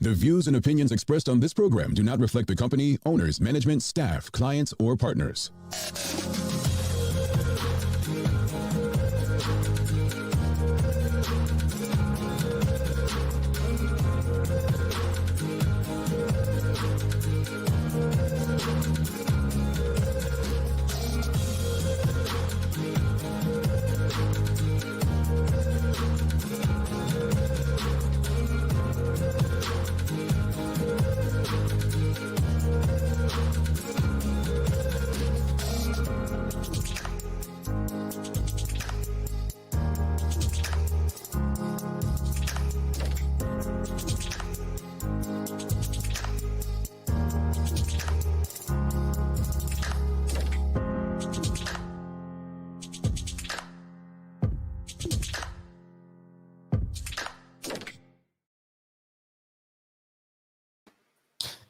The views and opinions expressed on this program do not reflect the company, owners, management, staff, clients, or partners.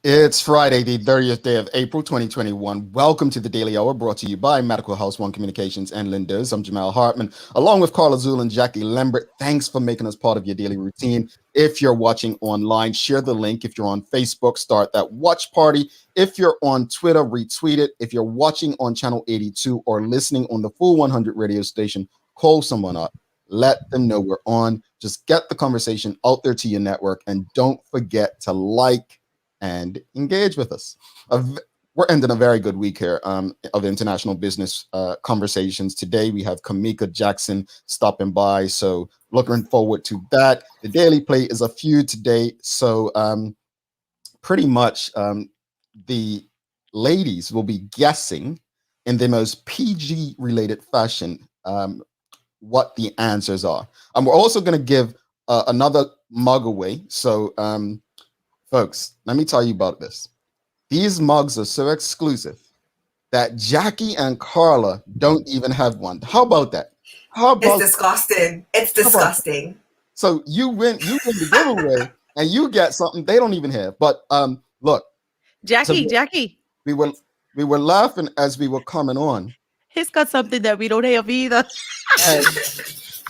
It's Friday, the 30th day of April, 2021. Welcome to the Daily Hour, brought to you by Medical House One Communications and Lindos. I'm Jamal Hartman, along with Carla Zul and Jackie Lambert. Thanks for making us part of your daily routine. If you're watching online, share the link. If you're on Facebook, start that watch party. If you're on Twitter, retweet it. If you're watching on Channel 82 or listening on the Full 100 radio station, call someone up. Let them know we're on. Just get the conversation out there to your network, and don't forget to like and engage with us. We're ending a very good week here of international business conversations. Today we have Kimika Jackson stopping by, so looking forward to that. The Daily Play is a few today, so pretty much the ladies will be guessing in the most PG related fashion what the answers are. And we're also going to give another mug away, so folks, let me tell you about this. These mugs are so exclusive that Jackie and Carla don't even have one. How about that? It's disgusting. It's disgusting. So you win the giveaway and you get something they don't even have. But look, Jackie. We were laughing as we were coming on. He's got something that we don't have either.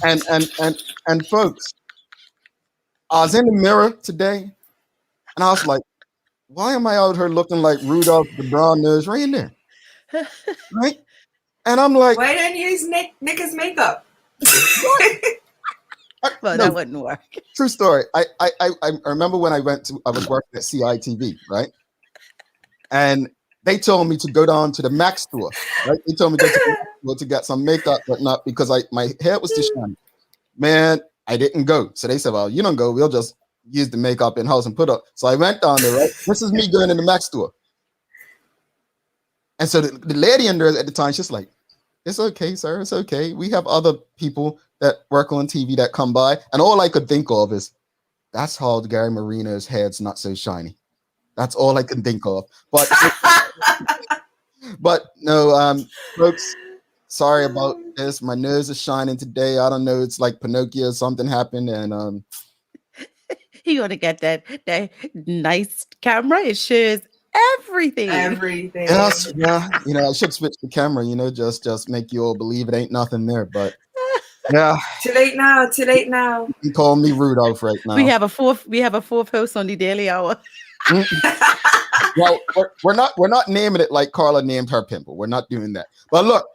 and folks, I was in the mirror today. And I was like, why am I out here looking like Rudolph the brown-nosed reindeer? Right? And I'm like, why don't you use Nick's makeup? Well, that wouldn't work. True story. I remember when I was working at CITV, right? And they told me to go down to the Mac store, right? They told me to go to the Mac store to get some makeup, but not because my hair was too shiny. Man, I didn't go. So they said, well, you don't go, we'll just use the makeup in house and put up. So I went down there, right? This is me going in the Mac store. And so the lady in there at the time, she's like, it's okay, sir. It's okay. We have other people that work on TV that come by. And all I could think of is, that's how Gary Marino's head's not so shiny. That's all I can think of. But but no, folks, sorry about this. My nose is shining today. I don't know. It's like Pinocchio. Something happened. And you want to get that nice camera? It shows everything. Yes, yeah. I should switch the camera. Just make you all believe it ain't nothing there. But yeah, too late now. You call me Rudolph right now. We have a fourth host on the Daily Hour. Well, we're not naming it like Carla named her pimple. We're not doing that. But look,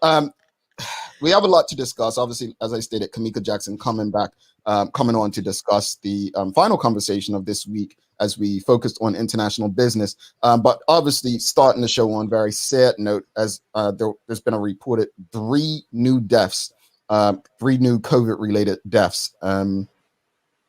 we have a lot to discuss. Obviously, as I stated, Kimika Jackson coming on to discuss the final conversation of this week as we focused on international business. But obviously, starting the show on a very sad note, as there's been a reported 3 new deaths, 3 new COVID-related deaths.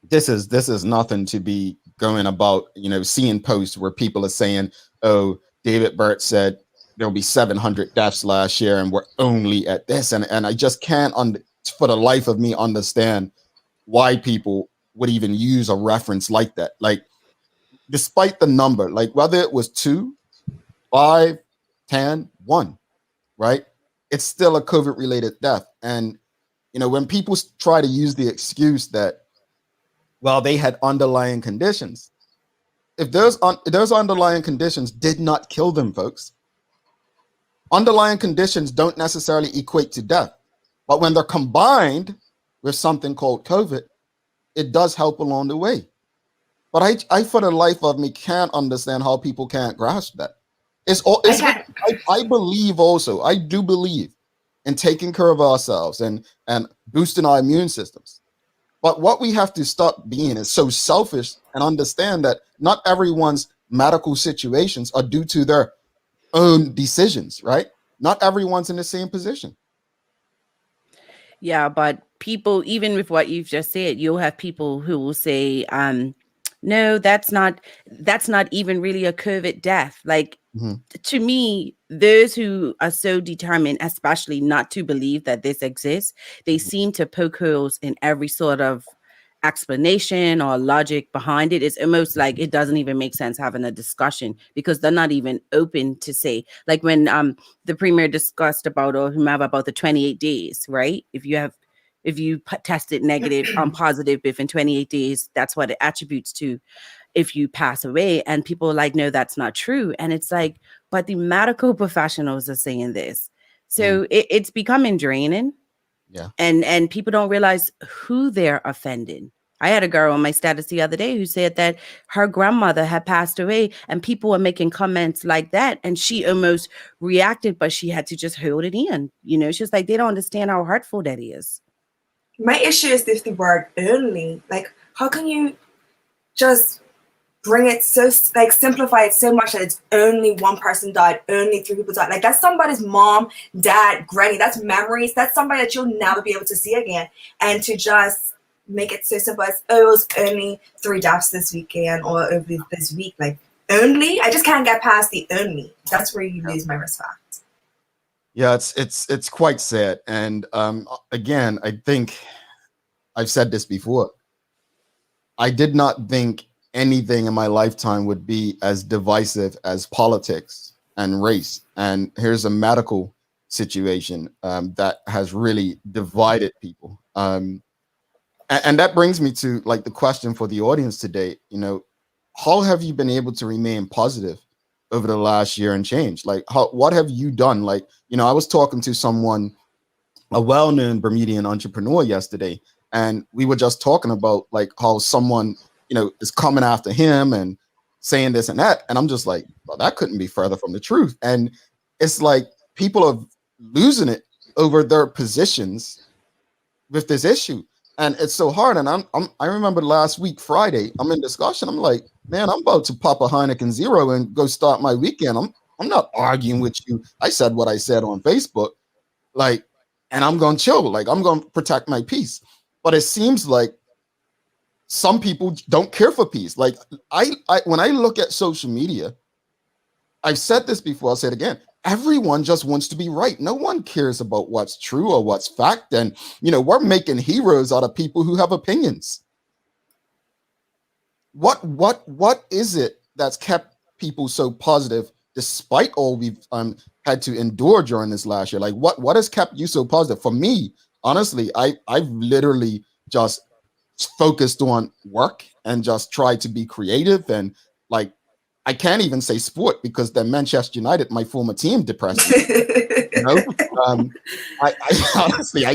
This is nothing to be going about, seeing posts where people are saying, oh, David Burt said there'll be 700 deaths last year and we're only at this. And I just can't, for the life of me, understand why people would even use a reference like that. Like, despite the number, like whether it was 2, 5, 10, 1, right? It's still a COVID-related death. And, when people try to use the excuse that, well, they had underlying conditions. If those underlying conditions did not kill them, folks, underlying conditions don't necessarily equate to death. But when they're combined with something called COVID, it does help along the way. But I for the life of me can't understand how people can't grasp that. I can't. I believe also, I do believe in taking care of ourselves and boosting our immune systems. But what we have to stop being is so selfish and understand that not everyone's medical situations are due to their own decisions, right? Not everyone's in the same position. Yeah, but people, even with what you've just said, you'll have people who will say, no, that's not even really a COVID death. Like, Mhm. to me, those who are so determined, especially not to believe that this exists, they seem to poke holes in every sort of explanation or logic behind it. It's almost like it doesn't even make sense having a discussion because they're not even open to say, like when the premier discussed about, or whomever, about the 28 days, right? If you tested negative positive within 28 days, that's what it attributes to if you pass away. And people are like, no, that's not true. And it's like, but the medical professionals are saying this. So it's becoming draining. Yeah. And people don't realize who they're offending. I had a girl on my status the other day who said that her grandmother had passed away and people were making comments like that. And she almost reacted, but she had to just hold it in. You know, she's like, they don't understand how hurtful that is. My issue is with the word only. Like, how can you just bring it so, like, simplify it so much that it's only one person died, only three people died? Like, that's somebody's mom, dad, granny. That's memories. That's somebody that you'll never be able to see again. And to just make it so simple as, oh, it was only 3 deaths this weekend or over this week. Like, only? I just can't get past the only. That's where you lose my respect. Yeah, it's quite sad. And again, I think I've said this before. I did not think anything in my lifetime would be as divisive as politics and race. And here's a medical situation that has really divided people. And that brings me to like the question for the audience today. You know, how have you been able to remain positive over the last year and change? Like, what have you done? Like, you know, I was talking to someone, a well-known Bermudian entrepreneur yesterday, and we were just talking about like how someone, you know, is coming after him and saying this and that. And I'm just like, well, that couldn't be further from the truth. And it's like people are losing it over their positions with this issue. And it's so hard. And I remember last week, Friday, I'm in discussion. I'm like, man, I'm about to pop a Heineken Zero and go start my weekend. I'm not arguing with you. I said what I said on Facebook, like, and I'm going to chill. Like, I'm going to protect my peace. But it seems like some people don't care for peace. Like I when I look at social media, I've said this before, I'll say it again. Everyone just wants to be right. No one cares about what's true or what's fact. And, you know, we're making heroes out of people who have opinions. What is it that's kept people so positive despite all we've had to endure during this last year? Like what has kept you so positive? For me, honestly, I've literally just focused on work and just tried to be creative. And like, I can't even say sport because then Manchester United, my former team, depressed me. You know, I honestly,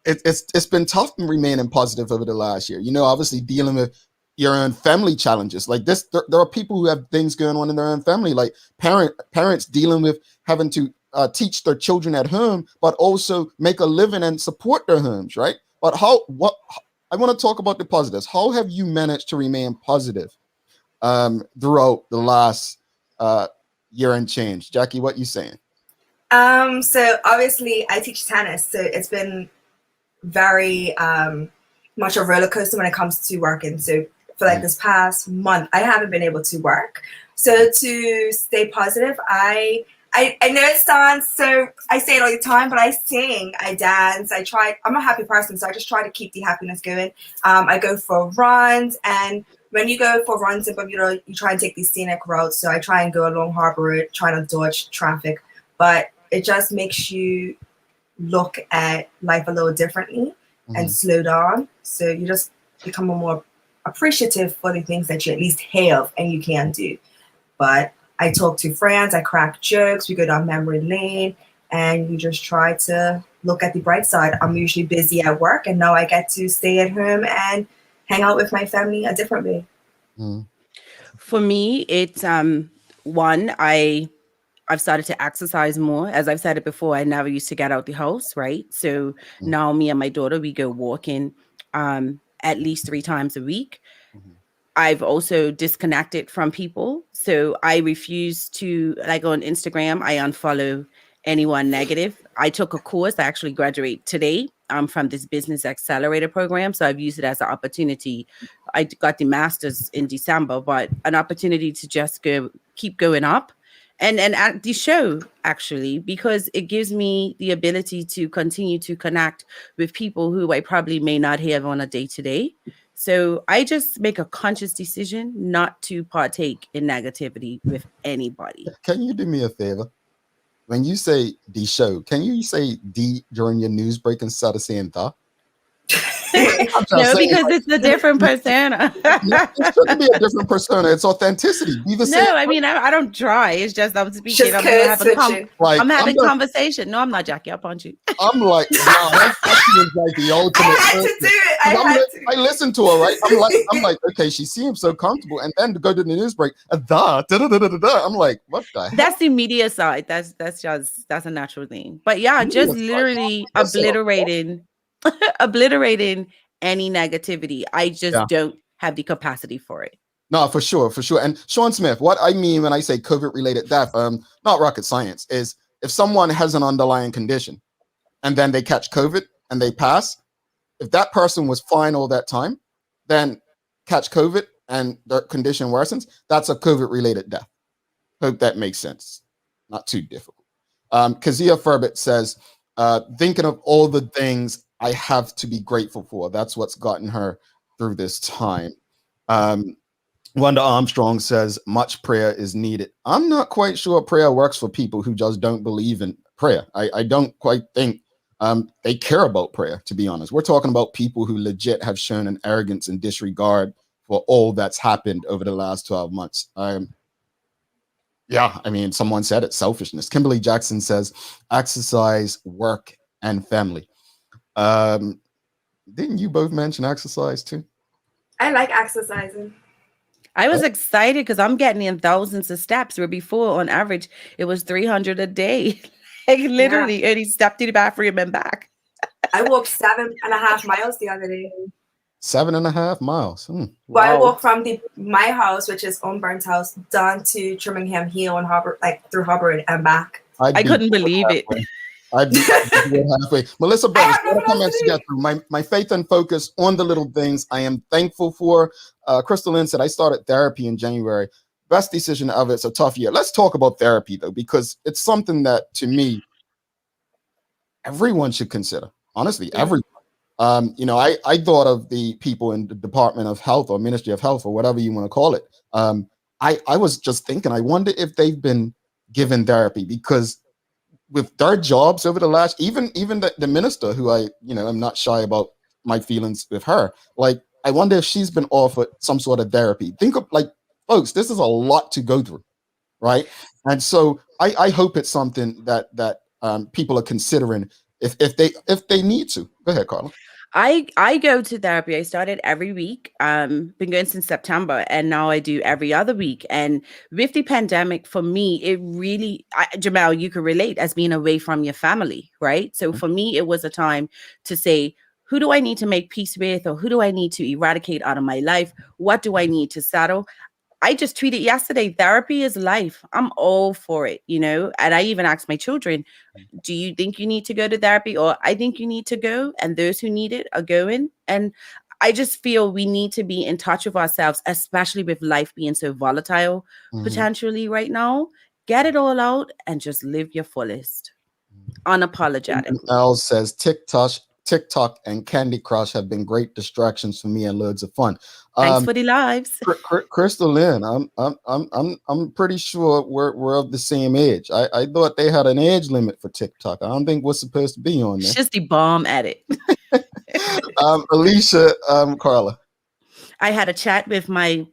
it's been tough remaining positive over the last year. You know, obviously dealing with your own family challenges like this. There are people who have things going on in their own family, like parents dealing with having to teach their children at home, but also make a living and support their homes, right? But I want to talk about the positives. How have you managed to remain positive throughout the last year and change? Jackie, what you saying? So obviously I teach tennis, so it's been very much a roller coaster when it comes to working. So for like this past month, I haven't been able to work. So to stay positive, I know it sounds so, I say it all the time, but I sing, I dance, I'm a happy person, so I just try to keep the happiness going. I go for runs, and when you go for runs in Bermuda, you try and take these scenic routes. So I try and go along Harbor Road, trying to dodge traffic, but it just makes you look at life a little differently and slow down. So you just become more appreciative for the things that you at least have and you can do. But I talk to friends, I crack jokes, we go down memory lane, and you just try to look at the bright side. I'm usually busy at work, and now I get to stay at home and hang out with my family a different way. For me, it's one, I've started to exercise more. As I've said it before, I never used to get out the house, right? So now me and my daughter, we go walking at least 3 times a week. I've also disconnected from people. So I refuse to, like on Instagram, I unfollow anyone negative. I took a course. I actually graduate today from this business accelerator program. So I've used it as an opportunity. I got the master's in December, but an opportunity to just keep going up and at the show, actually, because it gives me the ability to continue to connect with people who I probably may not have on a day-to-day. So I just make a conscious decision not to partake in negativity with anybody. Can you do me a favor? When you say the show, can you say D during your news break instead of saying the? No, because it's a different persona. It shouldn't be a different persona. It's authenticity. I mean, I don't try. It's just I'm speaking. I'm having conversation. No, I'm not Jackie. I'll punch you. I'm like, wow, that seems like the ultimate. I had to do it. I listened to her, right? I'm like, okay, she seems so comfortable, and then to go to the news break, I'm like, what the heck? That's the media side. That's a natural thing. But yeah, just literally obliterating any negativity. I just don't have the capacity for it. No, for sure. And Sean Smith, what I mean when I say COVID-related death, not rocket science, is if someone has an underlying condition and then they catch COVID and they pass, if that person was fine all that time, then catch COVID and their condition worsens, that's a COVID-related death. Hope that makes sense. Not too difficult. Kazia Furbit says, thinking of all the things I have to be grateful for. That's what's gotten her through this time. Wanda Armstrong says, much prayer is needed. I'm not quite sure prayer works for people who just don't believe in prayer. I don't quite think they care about prayer, to be honest. We're talking about people who legit have shown an arrogance and disregard for all that's happened over the last 12 months. Yeah, I mean, someone said it, selfishness. Kimberly Jackson says, exercise, work, and family. Didn't you both mention exercise too? I like exercising. I was excited because I'm getting in thousands of steps, where before on average it was 300 a day. Like literally, and he stepped to the bathroom and back. I walked 7.5 miles the other day. 7.5 miles. Well, wow. I walked from my house, which is Burnt's house, down to Trimmingham Hill on Harbour, like through Harbour and back. I couldn't believe it. I'd be halfway. Melissa Burns, what comments to get through? My faith and focus on the little things I am thankful for. Crystal Lynn said, I started therapy in January. Best decision ever. It's a tough year. Let's talk about therapy, though, because it's something that, to me, everyone should consider. Honestly, everyone. I thought of the people in the Department of Health or Ministry of Health or whatever you want to call it. I was just thinking, I wonder if they've been given therapy, because with their jobs over the last, even the minister, who I'm not shy about my feelings with her. Like, I wonder if she's been offered some sort of therapy. Think of, like, folks, this is a lot to go through, right? And so I hope it's something that people are considering if they need to. Go ahead, Carla. I go to therapy. I started every week. Been going since September, and now I do every other week. And with the pandemic, for me, it really, Jamal, you can relate as being away from your family, right? So for me, it was a time to say, who do I need to make peace with, or who do I need to eradicate out of my life? What do I need to settle? I just tweeted yesterday, therapy is life. I'm all for it, and I even asked my children, do you think you need to go to therapy? Or I think you need to go, and those who need it are going. And I just feel we need to be in touch with ourselves, especially with life being so volatile potentially right now. Get it all out and just live your fullest. Unapologetic. Al says TikTok and Candy Crush have been great distractions for me and loads of fun. Thanks for the lives. Crystal Lynn, I'm pretty sure we're of the same age. I thought they had an age limit for TikTok. I don't think we're supposed to be on there. It's just the bomb at it. Alicia, Carla. I had a chat with my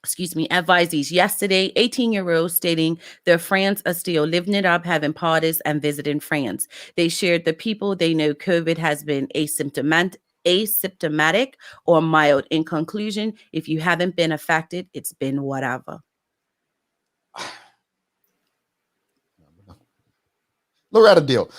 advisees yesterday, 18-year-olds stating their friends are still living it up, having parties and visiting friends. They shared the people they know COVID has been asymptomatic asymptomatic or mild. In conclusion, if you haven't been affected, it's been whatever. Loretta Deal.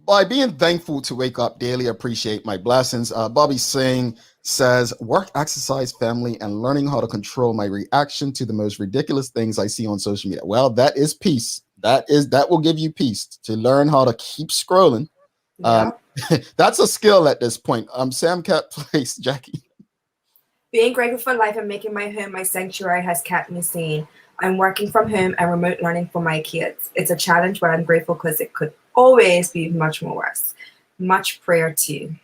By being thankful to wake up daily, appreciate my blessings. Bobby Singh says, work, exercise, family, and learning how to control my reaction to the most ridiculous things I see on social media. Well, that is peace. That will give you peace to learn how to keep scrolling. Yeah. That's a skill at this point. Sam Cat Place, Jackie. Being grateful for life and making my home my sanctuary has kept me sane. I'm working from home and remote learning for my kids. It's a challenge, but I'm grateful because it could always be much more worse. Much prayer to you.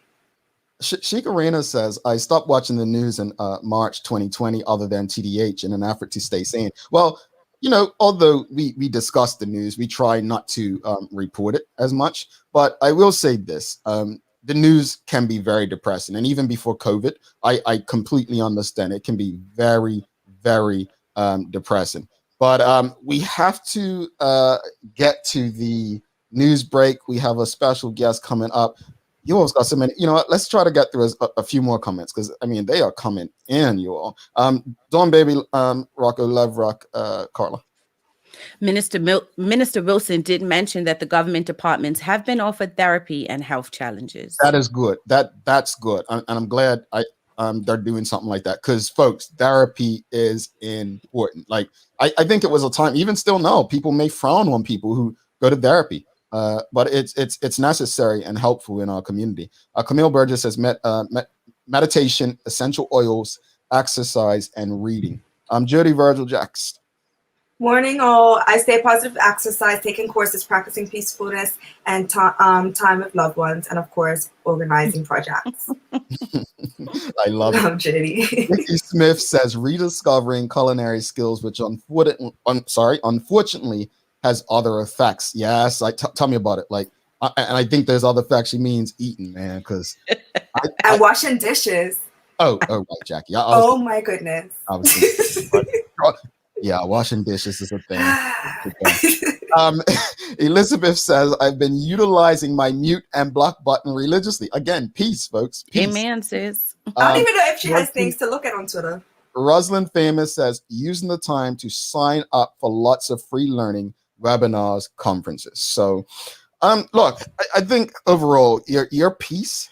Sheikha Reyna says, I stopped watching the news in March 2020 other than TDH in an effort to stay sane. Well, you know, although we discuss the news, we try not to report it as much. But I will say this. The news can be very depressing. And even before COVID, I completely understand. It can be very, very depressing. But we have to get to the news break. We have a special guest coming up. You all got so many. You know what? Let's try to get through a few more comments because I mean they are coming in. You all, Dawn Baby, Rocco, Love Rock, Carla. Minister Wilson did mention that the government departments have been offered therapy and health challenges. That is good. That's good, and I'm glad they're doing something like that because, folks, therapy is important. Like I think it was a time, even still now, people may frown on people who go to therapy. But it's necessary and helpful in our community. Camille Burgess says meditation, essential oils, exercise, and reading. Jody Virgil Jacks. Morning all. I stay positive, exercise, taking courses, practicing peacefulness, and time with loved ones, and of course, organizing projects. I love it. Jody. Ricky Smith says rediscovering culinary skills, which unfortunately has other effects. Yes, tell me about it. Like, and I think there's other effects. She means eating, man, because and washing dishes. Oh, right, Jackie. My goodness. I was thinking, yeah, washing dishes is a thing. Elizabeth says, I've been utilizing my mute and block button religiously. Again, peace, folks. Peace. Amen, sis. I don't even know if she has things to look at on Twitter. Rosalind Famous says, using the time to sign up for lots of free learning, webinars, conferences. So, look, I think overall, your peace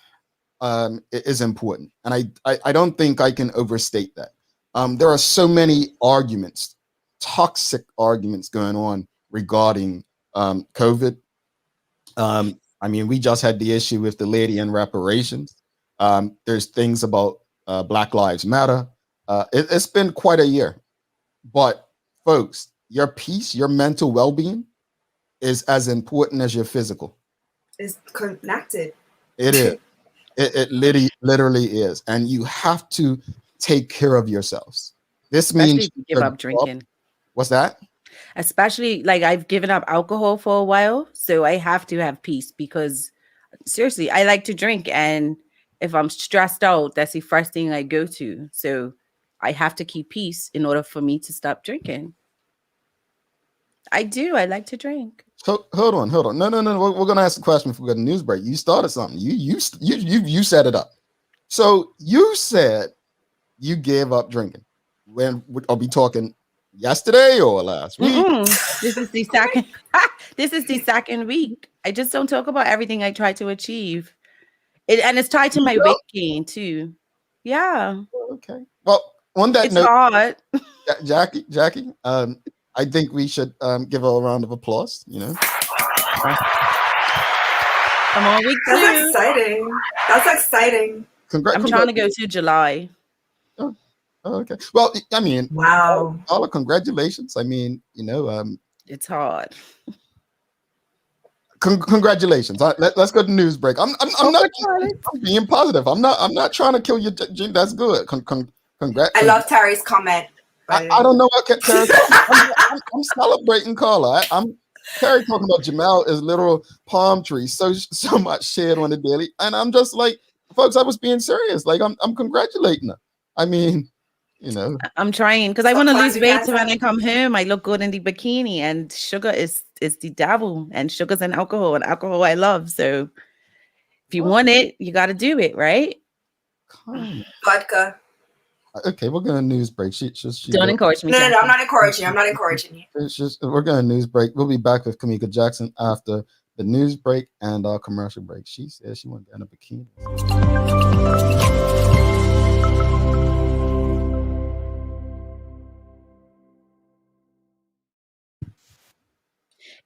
is important. And I don't think I can overstate that. There are so many arguments, toxic arguments going on regarding COVID. I mean, we just had the issue with the lady in reparations. There's things about Black Lives Matter. It's been quite a year. But folks, your peace, your mental well-being is as important as your physical. It's connected. It is. It literally is. And you have to take care of yourselves. This means you give up drinking. What's that? Especially, like, I've given up alcohol for a while, so I have to have peace because seriously, I like to drink, and if I'm stressed out, that's the first thing I go to. So I have to keep peace in order for me to stop drinking. I do. I like to drink. So hold on. No. We're gonna ask a question before we go to news break. You started something. You set it up. So you said you gave up drinking. When are we talking? Yesterday or last week? This is the second. This is the second week. I just don't talk about everything I try to achieve. And it's tied to my weight gain too. Yeah. Okay. Well, on that it's note, hard. Jackie, I think we should give her a round of applause. You know. I'm on week 2. That's exciting. That's exciting. I'm trying to go to July. Oh, okay. Well, I mean, wow. All congratulations. I mean, you know, it's hard. Congratulations. Let's go to news break. I'm being positive. I'm not trying to kill you. That's good. Congrats. I love Terry's comment. I don't know what Terry. I'm celebrating Carla. Terry talking about Jamal is literal palm trees. So much shit on the daily, and I'm just like, folks, I was being serious. Like I'm congratulating her. I mean, you know, I'm trying because I want to lose weight. So when I come home, I look good in the bikini. And sugar is the devil, and sugar's and alcohol I love. So if you want it, you got to do it, right? kind Vodka. Okay, we're going to news break. She Don't encourage me. No, Jackson. I'm not encouraging. I'm not encouraging you. We're going to news break. We'll be back with Kimika Jackson after the news break and our commercial break. She said she went down a bikini.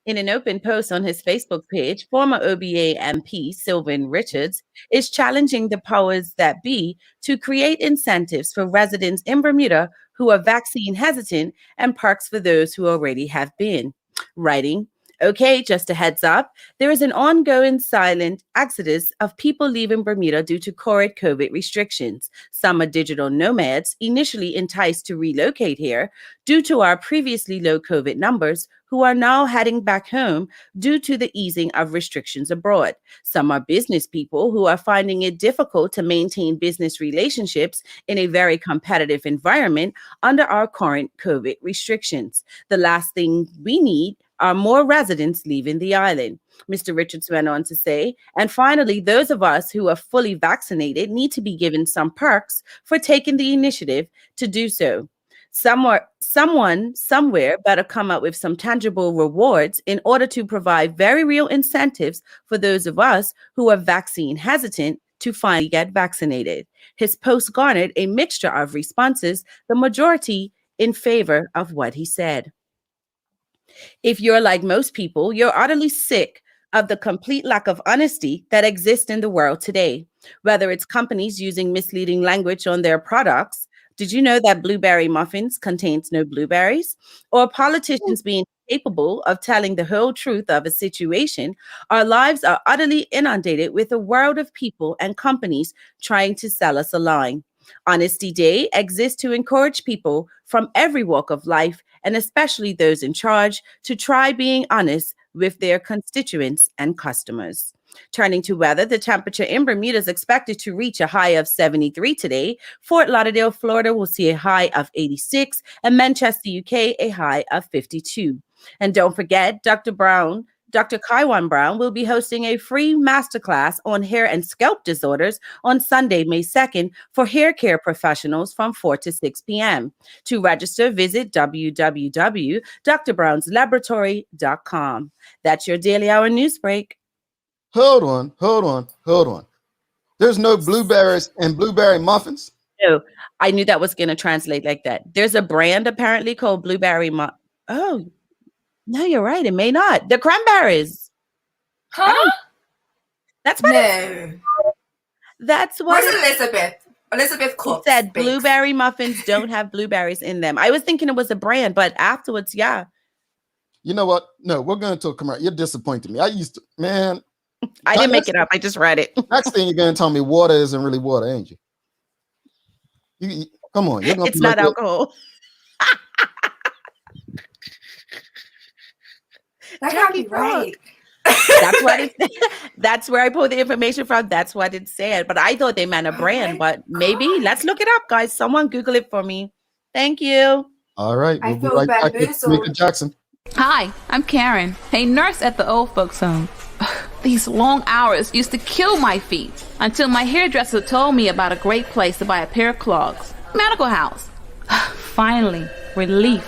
In an open post on his Facebook page, former OBA MP Sylvan Richards is challenging the powers that be to create incentives for residents in Bermuda who are vaccine hesitant and perks for those who already have been. Writing, okay, just a heads up, there is an ongoing silent exodus of people leaving Bermuda due to current COVID restrictions. Some are digital nomads, initially enticed to relocate here due to our previously low COVID numbers, who are now heading back home due to the easing of restrictions abroad. Some are business people who are finding it difficult to maintain business relationships in a very competitive environment under our current COVID restrictions. The last thing we need are more residents leaving the island. Mr. Richards went on to say, and finally, those of us who are fully vaccinated need to be given some perks for taking the initiative to do so. Someone, somewhere better come up with some tangible rewards in order to provide very real incentives for those of us who are vaccine hesitant to finally get vaccinated. His post garnered a mixture of responses, the majority in favor of what he said. If you're like most people, you're utterly sick of the complete lack of honesty that exists in the world today, whether it's companies using misleading language on their products. Did you know that blueberry muffins contains no blueberries? Or politicians being capable of telling the whole truth of a situation? Our lives are utterly inundated with a world of people and companies trying to sell us a lie. Honesty Day exists to encourage people from every walk of life, and especially those in charge, to try being honest with their constituents and customers. Turning to weather, the temperature in Bermuda is expected to reach a high of 73 today. Fort Lauderdale, Florida will see a high of 86, and Manchester, UK, a high of 52. And don't forget, Dr. Kaiwan Brown will be hosting a free masterclass on hair and scalp disorders on Sunday, May 2nd for hair care professionals from 4 to 6 p.m. To register, visit www.drbrowns.laboratory.com. That's your Daily Hour news break. Hold on. There's no blueberries and blueberry muffins? No, I knew that was going to translate like that. There's a brand apparently called Blueberry Oh, no, you're right. It may not. The cranberries. Huh? That's what No. That's what Where's Elizabeth? Elizabeth Cooks said. bakes. Blueberry muffins don't have blueberries in them. I was thinking it was a brand, but afterwards, yeah. You know what? No, we're going to a commercial. You're disappointing me. I didn't make it up. I just read it. Next thing you're going to tell me water isn't really water, ain't you? Come on. You're gonna It's not alcohol. That can't be right. That's what it said. That's where I pulled the information from. That's what it said. But I thought they meant a brand, but maybe. Let's look it up, guys. Someone Google it for me. Thank you. All right. I We'll be feel right back with bamboozled. Kimika Jackson. Hi, I'm Karen, a nurse at the old folks home. These long hours used to kill my feet until my hairdresser told me about a great place to buy a pair of clogs. Medical House. Finally, relief.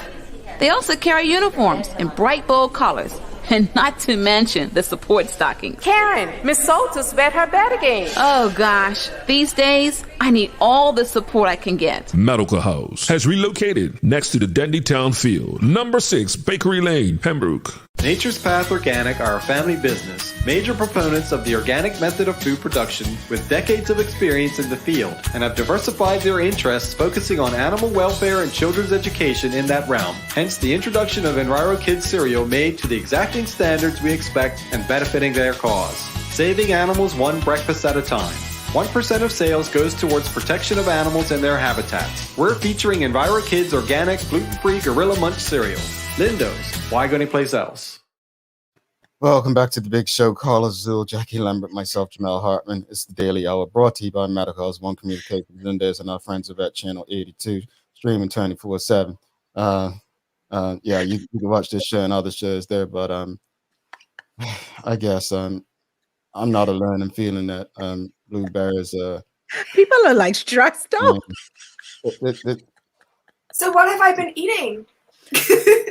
They also carry uniforms in bright, bold colors, and not to mention the support stockings. Karen, Miss Soltis bet her bet again. Oh gosh, these days, I need all the support I can get. Medical House has relocated next to the Dandytown Field, number 6 Bakery Lane, Pembroke. Nature's Path Organic are a family business, major proponents of the organic method of food production with decades of experience in the field, and have diversified their interests focusing on animal welfare and children's education in that realm. Hence the introduction of Enviro Kids cereal made to the exacting standards we expect and benefiting their cause. Saving animals one breakfast at a time. 1% of sales goes towards protection of animals and their habitats. We're featuring Enviro Kids organic, gluten-free Gorilla Munch cereal. Lindo's, why go anyplace else? Welcome back to the big show. Carla Zul, Jackie Lambert, myself, Jamel Hartman. It's the Daily Hour brought to you by Medical House One Communication Linda's and our friends over at Channel 82, streaming 24/7. Yeah, you can watch this show and other shows there, but I guess I'm not alone in feeling that blueberries People are like stressed out. So what have I been eating?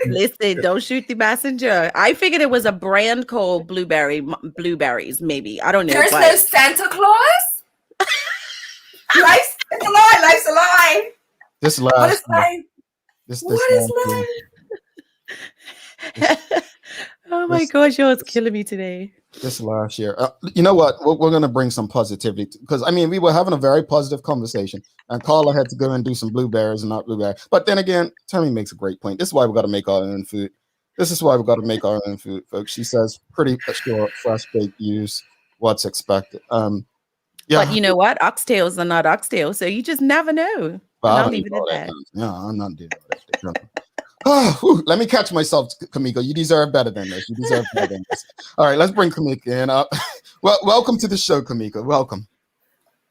Listen, don't shoot the messenger. I figured it was a brand called blueberries, maybe. I don't know. There's no Santa Claus? Life's a lie. Life's a lie. This last What is life? What is life? Oh my gosh, yo, it's killing me today. This last year. You know what? We're going to bring some positivity because, I mean, we were having a very positive conversation and Carla had to go and do some blueberries and not blueberries. But then again, Tammy makes a great point. This is why we got to make our own food. This is why we got to make our own food, folks. She says, pretty sure fresh baked use what's expected. Yeah. But you know what? Oxtails are not oxtails, so you just never know. Well, I'll leave it at that. Yeah, I'm not doing that. Oh, let me catch myself, Kimika. You deserve better than this. You deserve better than this. All right, let's bring Kimika in. Well, welcome to the show, Kimika. Welcome.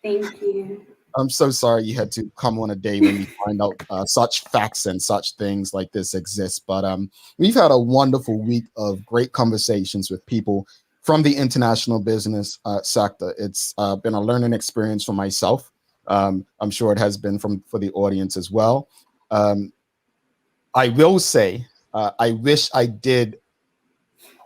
Thank you. I'm so sorry you had to come on a day when you find out such facts and such things like this exist. But we've had a wonderful week of great conversations with people from the international business sector. It's been a learning experience for myself. I'm sure it has been for the audience as well. I will say, I wish I did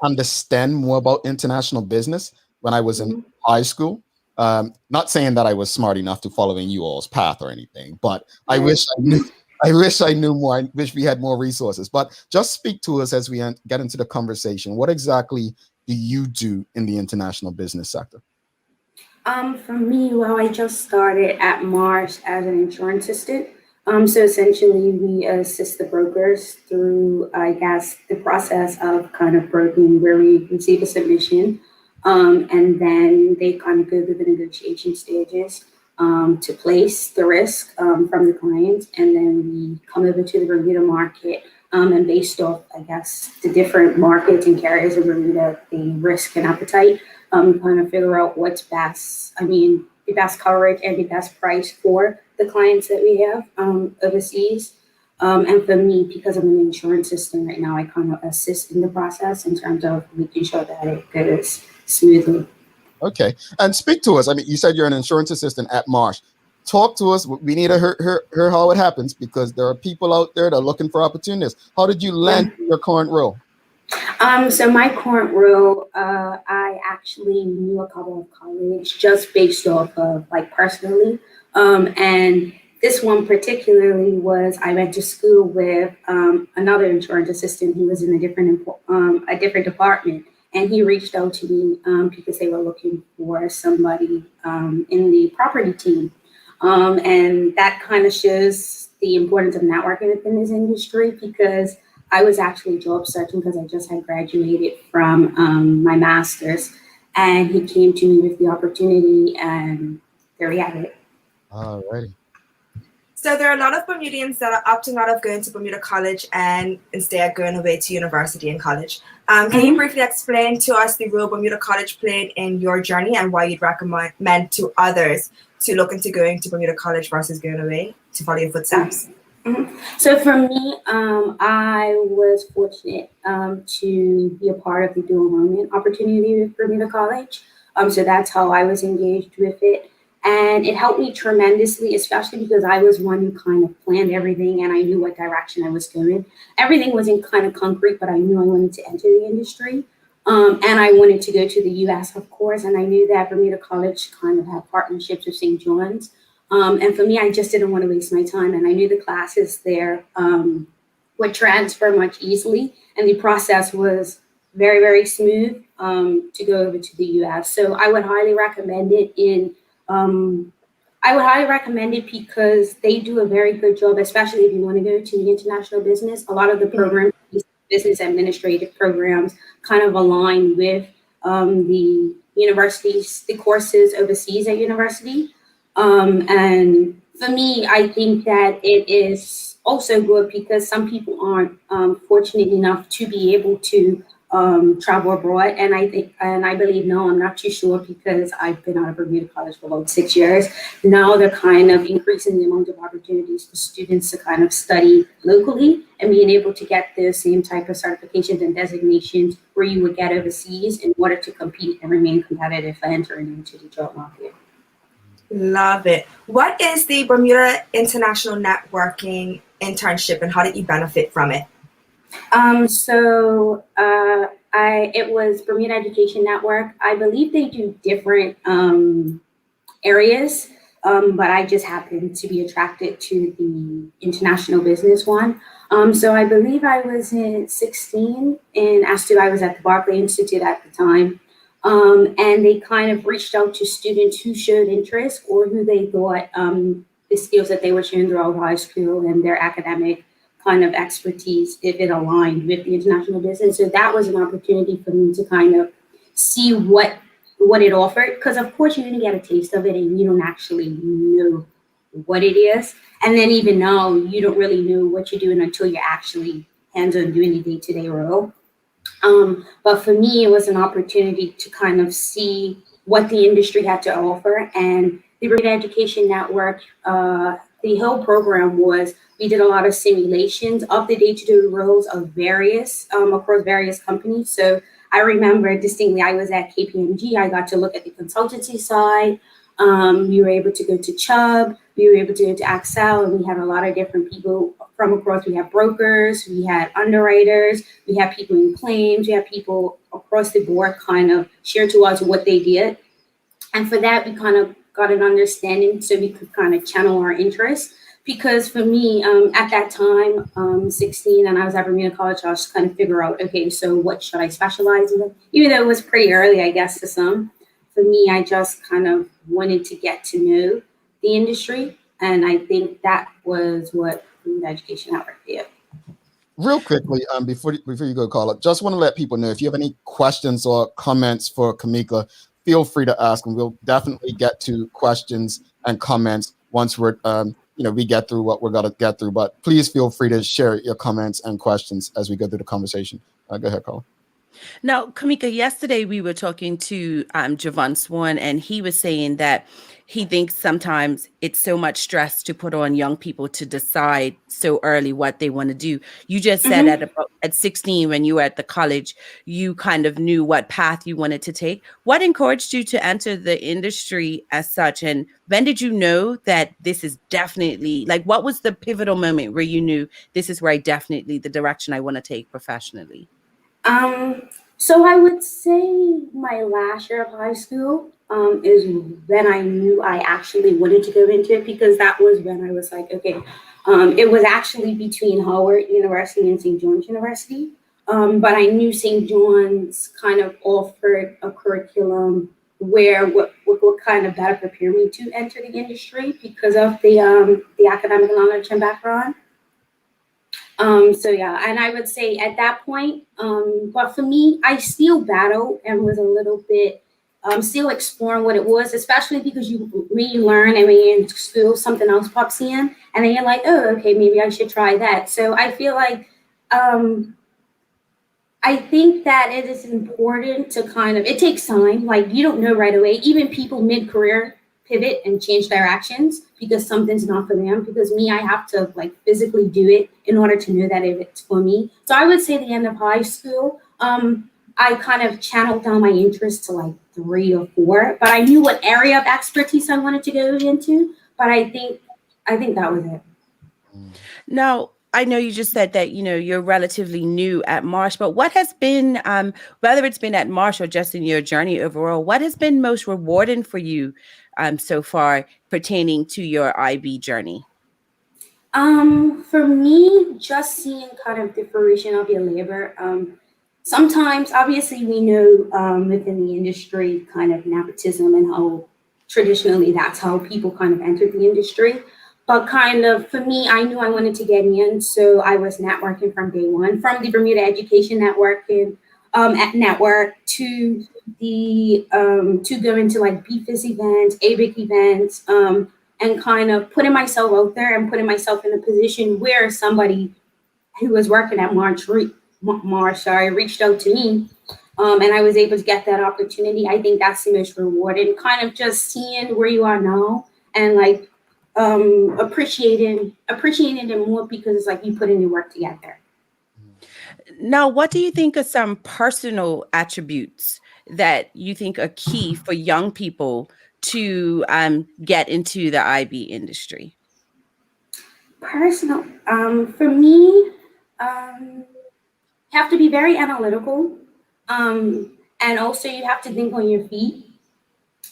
understand more about international business when I was in high school. Not saying that I was smart enough to following you all's path or anything, but I wish I knew. I wish I knew more. I wish we had more resources. But just speak to us as we get into the conversation. What exactly do you do in the international business sector? For me, well, I just started at Marsh as an insurance assistant. So essentially, we assist the brokers through, I guess, the process of kind of broking where we receive a submission, and then they kind of go through the negotiation stages to place the risk from the client, and then we come over to the Bermuda market, and based off, I guess, the different markets and carriers of Bermuda, the risk and appetite, kind of figure out what's best. I mean, the best coverage and the best price for the clients that we have overseas. And for me, because I'm an insurance assistant right now, I kind of assist in the process in terms of making sure that it goes smoothly. Okay. And speak to us. I mean, you said you're an insurance assistant at Marsh. Talk to us. We need to hear how it happens because there are people out there that are looking for opportunities. How did you land your current role? So my current role, I actually knew a couple of colleagues just based off of like personally. And this one particularly was I went to school with another insurance assistant who was in a different department, and he reached out to me because they were looking for somebody in the property team, and that kind of shows the importance of networking within this industry because I was actually job searching because I just had graduated from my master's, and he came to me with the opportunity, and there we have it. All righty. So there are a lot of Bermudians that are opting out of going to Bermuda College and instead going away to university and college. Can you briefly explain to us the role Bermuda College played in your journey and why you'd recommend to others to look into going to Bermuda College versus going away to follow your footsteps? So for me, I was fortunate to be a part of the dual enrollment opportunity with Bermuda College. So that's how I was engaged with it. And it helped me tremendously, especially because I was one who kind of planned everything and I knew what direction I was going. Everything wasn't kind of concrete, but I knew I wanted to enter the industry. And I wanted to go to the US, of course. And I knew that Bermuda College kind of had partnerships with St. John's. And for me, I just didn't want to waste my time. And I knew the classes there would transfer much easily. And the process was very, very smooth to go over to the US. So I would highly recommend it because they do a very good job, especially if you want to go to the international business. A lot of the programs, business administrative programs, kind of align with the universities, the courses overseas at university. And for me, I think that it is also good because some people aren't fortunate enough to be able to travel abroad. And I believe, no, I'm not too sure because I've been out of Bermuda College for about 6 years. Now they're kind of increasing the amount of opportunities for students to kind of study locally and being able to get the same type of certifications and designations where you would get overseas in order to compete and remain competitive for entering into the job market. Love it. What is the Bermuda International Networking Internship, and how did you benefit from it? It was Bermuda Education Network. I believe they do different areas, but I just happened to be attracted to the international business one. So I believe I was in 16, and I was at the Barclay Institute at the time. And they kind of reached out to students who showed interest or who they thought the skills that they were showing throughout high school and their academic kind of expertise, if it aligned with the international business. So that was an opportunity for me to kind of see what it offered, because of course you're going to get a taste of it and you don't actually know what it is. And then even now, you don't really know what you're doing until you're actually hands-on doing the day-to-day role. But for me, it was an opportunity to kind of see what the industry had to offer. And the Bermuda Education Network, the whole program was, we did a lot of simulations of the day-to-day roles of across various companies. So I remember distinctly, I was at KPMG. I got to look at the consultancy side. We were able to go to Chubb. We were able to go to Axel, and we had a lot of different people from across. We had brokers, we had underwriters, we had people in claims, we had people across the board kind of share to us what they did. And for that, we kind of got an understanding so we could kind of channel our interest. Because for me, at that time, 16, and I was at Bermuda College, I was kind of figure out, okay, so what should I specialize in? Even though it was pretty early, I guess, to some. For me, I just kind of wanted to get to know the industry. And I think that was what the Education Network did. Real quickly, before you go, Carla, just want to let people know, if you have any questions or comments for Kimika, feel free to ask, and we'll definitely get to questions and comments once we're we get through what we're gonna get through. But please feel free to share your comments and questions as we go through the conversation. Go ahead, Carla. Now, Kimika, yesterday we were talking to Javon Swan, and he was saying that he thinks sometimes it's so much stress to put on young people to decide so early what they want to do. You just said at 16, when you were at the college, you kind of knew what path you wanted to take. What encouraged you to enter the industry as such? And when did you know that this is definitely, like, what was the pivotal moment where you knew this is where the direction I want to take professionally? So I would say my last year of high school is when I knew I actually wanted to go into it, because that was when I was like, okay, it was actually between Howard University and St. John's University. But I knew St. John's kind of offered a curriculum where what kind of better prepare me to enter the industry because of the academic knowledge and background. So yeah, and I would say at that point, but for me, I still battled and was a little bit still exploring what it was, especially because when you learn and when you're in school, something else pops in, and then you're like, oh, okay, maybe I should try that. So I feel like I think that it is important to it takes time. Like, you don't know right away. Even people mid-career pivot and change directions because something's not for them. Because me, I have to physically do it in order to know that if it's for me. So I would say the end of high school, I kind of channeled down my interest to 3 or 4, but I knew what area of expertise I wanted to go into. But I think that was it. Now, I know you just said that, you're relatively new at Marsh, but what has been, whether it's been at Marsh or just in your journey overall, what has been most rewarding for you so far pertaining to your IB journey? For me, just seeing kind of the fruition of your labor. Sometimes, obviously, we know within the industry kind of nepotism and how traditionally that's how people kind of enter the industry. But kind of for me, I knew I wanted to get in, so I was networking from day one, from the Bermuda Education Networking at network to the to go into BFIS events, ABIC events, and kind of putting myself out there and putting myself in a position where somebody who was working at Marsh reached out to me, and I was able to get that opportunity. I think that's the most rewarding, kind of just seeing where you are now and appreciating it more because it's like you put in your work to get there. Now, what do you think are some personal attributes that you think are key for young people to get into the IB industry? Personal, for me, you have to be very analytical, and also you have to think on your feet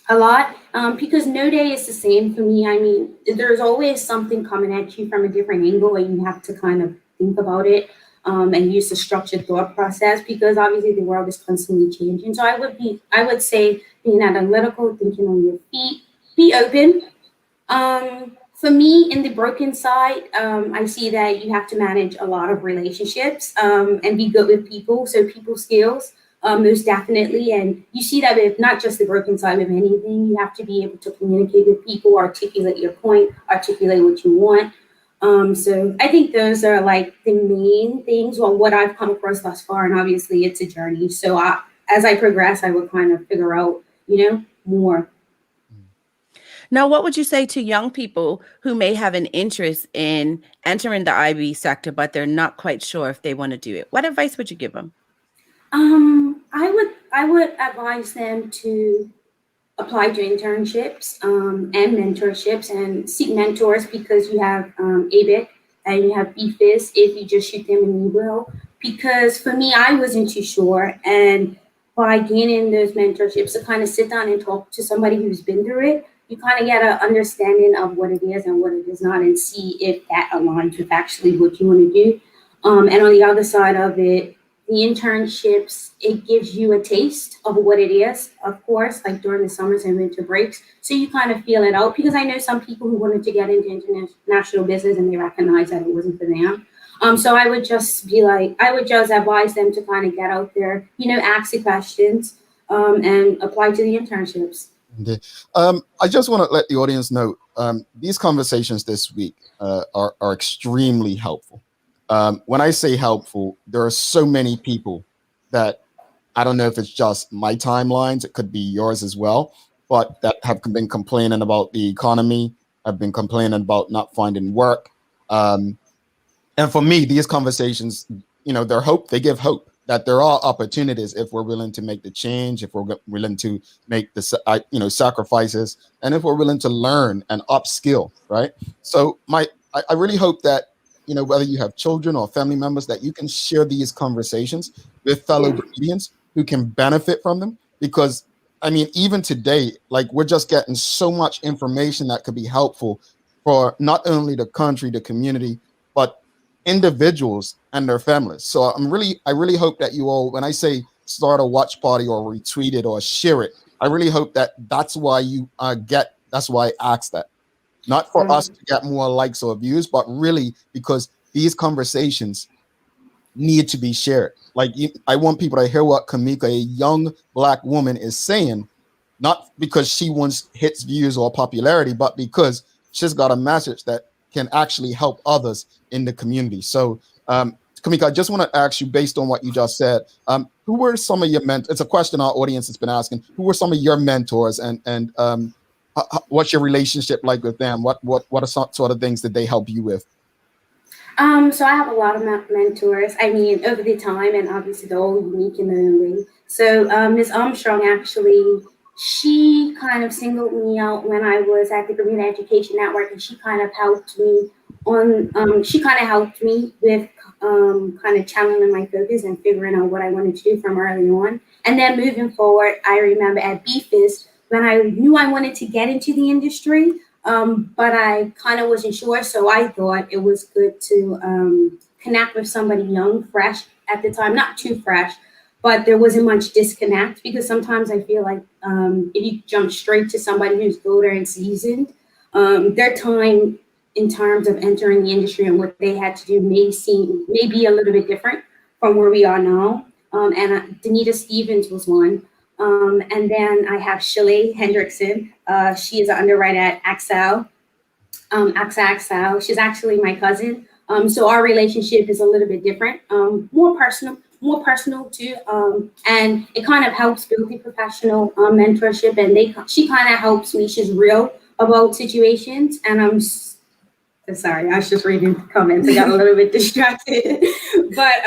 a lot, because no day is the same for me. I mean, there's always something coming at you from a different angle, and you have to kind of think about it, and use the structured thought process, because obviously the world is constantly changing. So I would say being analytical, thinking on your feet, be open. For me, in the broken side, I see that you have to manage a lot of relationships, and be good with people. So people skills, most definitely. And you see that with not just the broken side of anything, you have to be able to communicate with people, articulate your point, articulate what you want. So I think those are like the main things, well, what I've come across thus far. And obviously it's a journey. So as I progress, I would kind of figure out, more. Now, what would you say to young people who may have an interest in entering the IB sector, but they're not quite sure if they want to do it? What advice would you give them? I would advise them to apply to internships, and mentorships, and seek mentors, because you have ABIC and you have BFIS if you just shoot them an email. Because for me, I wasn't too sure, and by gaining those mentorships, to kind of sit down and talk to somebody who's been through it, you kind of get an understanding of what it is and what it is not, and see if that aligns with actually what you want to do. And on the other side of it, the internships, it gives you a taste of what it is, of course, like during the summers and winter breaks. So you kind of feel it out, because I know some people who wanted to get into international business and they recognize that it wasn't for them. So I would just advise them to kind of get out there, ask the questions, and apply to the internships. Indeed. I just want to let the audience know, these conversations this week are extremely helpful. When I say helpful, there are so many people that I don't know if it's just my timelines, it could be yours as well, but that have been complaining about the economy, have been complaining about not finding work. And for me, these conversations, they give hope that there are opportunities if we're willing to make the change, if we're willing to make the sacrifices, and if we're willing to learn and upskill, right? So I really hope that, whether you have children or family members, that you can share these conversations with fellow Bermudians who can benefit from them. Because, I mean, even today, like, we're just getting so much information that could be helpful for not only the country, the community, but individuals and their families. So I really hope that you all, when I say start a watch party or retweet it or share it, I really hope that that's why you that's why I asked that. Not for us to get more likes or views, but really because these conversations need to be shared. Like, I want people to hear what Kimika, a young Black woman, is saying, not because she wants hits, views, or popularity, but because she's got a message that can actually help others in the community. So, Kimika, I just want to ask you, based on what you just said, who were some of your mentors? It's a question our audience has been asking. Who were some of your mentors, and what's your relationship like with them? What are some sort of things that they help you with? So I have a lot of mentors. I mean, over the time, and obviously they're all unique in their own way. So Ms. Armstrong, actually, she kind of singled me out when I was at the Bermuda Education Network, and she kind of helped me with kind of channeling my focus and figuring out what I wanted to do from early on. And then moving forward, I remember at BFIS, when I knew I wanted to get into the industry, but I kind of wasn't sure. So I thought it was good to connect with somebody young, fresh at the time, not too fresh, but there wasn't much disconnect, because sometimes I feel like if you jump straight to somebody who's older and seasoned, their time in terms of entering the industry and what they had to do may be a little bit different from where we are now. And Danita Stevens was one. And then I have Shalay Hendrickson. She is an underwriter at AXA AXA. She's actually my cousin. So our relationship is a little bit different, more personal too. And it kind of helps build the professional mentorship. And she kind of helps me. She's real about situations. And I'm sorry, I was just reading the comments. I got a little bit distracted. But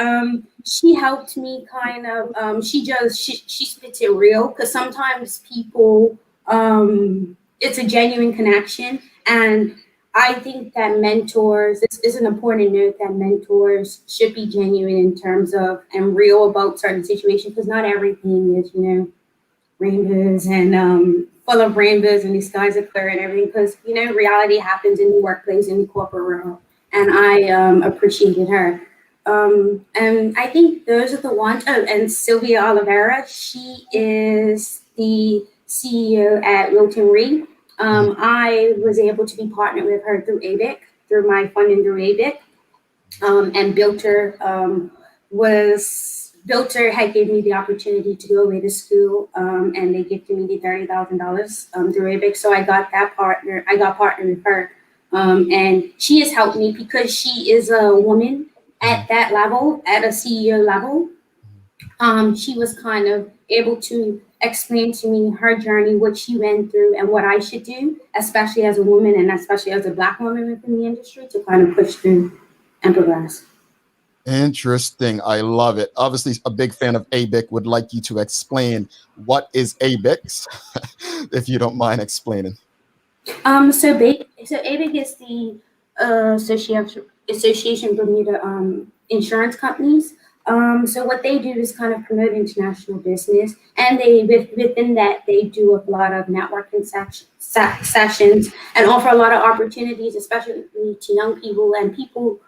she helped me kind of, she spits it real, because sometimes people It's a genuine connection. And I think that mentors, this is an important note, that mentors should be genuine in terms of and real about certain situations, because not everything is, rainbows and full of rainbows and the skies are clear and everything, because, reality happens in the workplace, in the corporate world. And I appreciated her. And I think those are the ones. Oh, and Sylvia Oliveira, she is the CEO at Wilton Re. I was able to be partnered with her through ABIC, through my funding through ABIC. And Builter had given me the opportunity to go away to school, and they gifted me the $30,000 through ABIC. So I got partnered with her. And she has helped me because she is a woman at that level, at a CEO level. She was kind of able to explain to me her journey, what she went through, and what I should do, especially as a woman and especially as a Black woman within the industry, to kind of push through and progress. Interesting. I love it. Obviously, a big fan of ABIC. Would like you to explain what is ABIC, if you don't mind explaining. So ABIC is the Association Bermuda insurance companies. So what they do is kind of promote international business, and within that they do a lot of networking sessions and offer a lot of opportunities, especially to young people and people